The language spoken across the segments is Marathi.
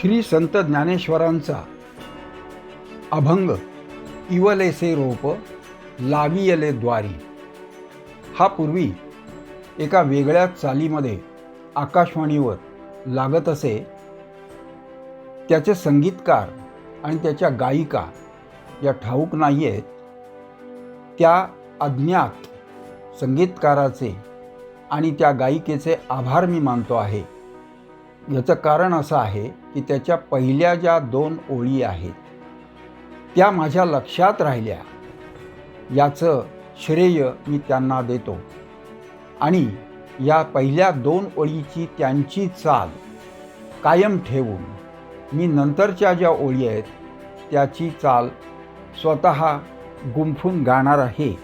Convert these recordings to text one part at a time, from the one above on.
श्री संत ज्ञानेश्वरांचा अभंग इवलेसे रोप लावियले द्वारी हा पूर्वी एका वेगळ्या चालीमध्ये आकाशवाणीवर लागत असे. त्याचे संगीतकार आणि त्याच्या गायिका या ठाऊक नाही आहेत. त्या अज्ञात संगीतकाराचे आणि त्या गायिकेचे आभार मी मानतो आहे. याचं कारण असं आहे की त्याच्या पहिल्या ज्या 2 ओळी आहेत त्या माझ्या लक्षात राहिल्या, याचं श्रेय मी त्यांना देतो. आणि या पहिल्या 2 ओळीची त्यांची चाल कायम ठेवून मी नंतरच्या ज्या ओळी आहेत त्याची चाल स्वतः गुंफून गाणार आहे.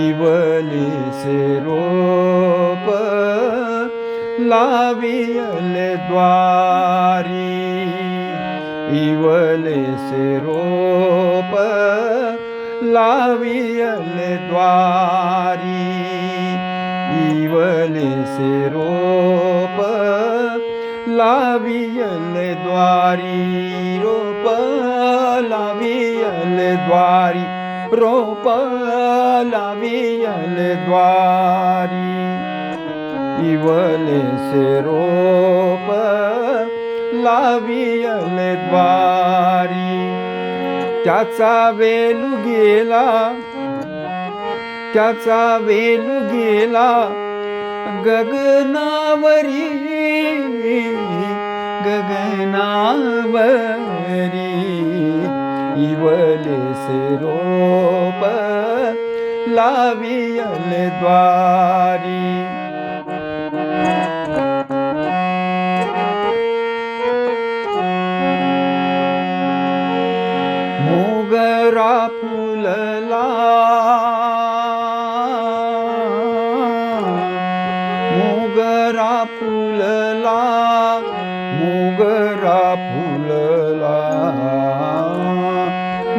इवलेसे रोप लावियले द्वारी, इवलेसे रोप लावियले द्वारी, इवलेसे रोप लावियले द्वारी, रोप लावियले द्वारी, रोप लावियले द्वारी, इवलेसे रोप लावियले द्वारी. त्याचा वेलू गेला, त्याचा वेलू गेला गगनावरी, गगनावरी, इवलेसे रोप लावियले द्वारी. मोगरा फुलला, मोगरा फुलला, मोगरा फुलला,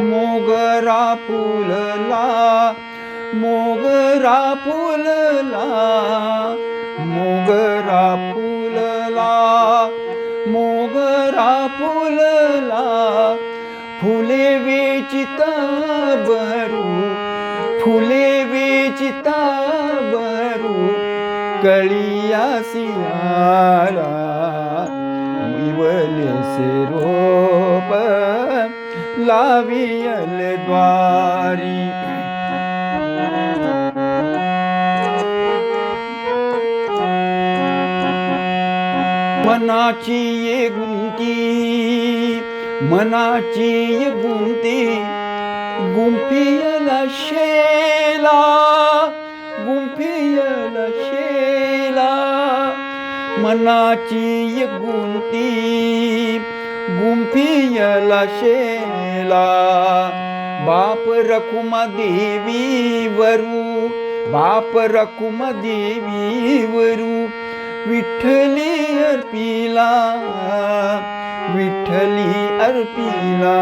मोगरा फुलला, मोगरा फुलला, मोगरा फुलला, मोगरा फुलला, फुले वेचिता बहरू, फुले वेचिता बहरू, कळियासी आला, इवलेसे रोप लावियले द्वारी. मनाची ये गुंती, मनाची ये गुंती, गुंफियला शेला, गुंफियला शेला, मनाची ये गुंती, गुंफियला शेला. बाप रखुमा देवी वरू, बाप रखुमा देवी वरू, विठ्ठली अर्पिला, विठ्ठली अर्पिला,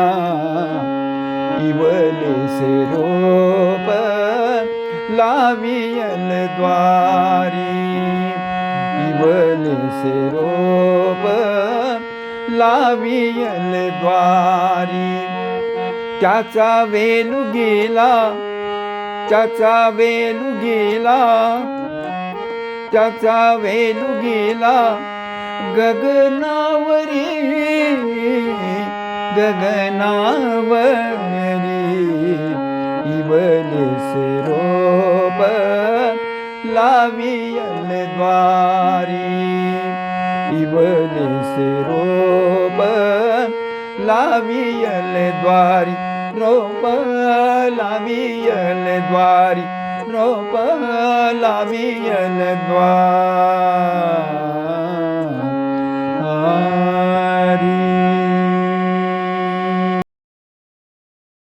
इवलेसे रोप लावियले द्वारी, इवलेसे रोप लावियले द्वारी. त्याचा वेलू गेला, त्याचा वेलू गेला, त्याचा वेलू गेला गगनावरी, गगनावरी, इवलेसे रोप लावियले द्वारी, इवलेसे रोप लावियले द्वारी, रोप लावियले द्वारी, रोप लावियले द्वारी.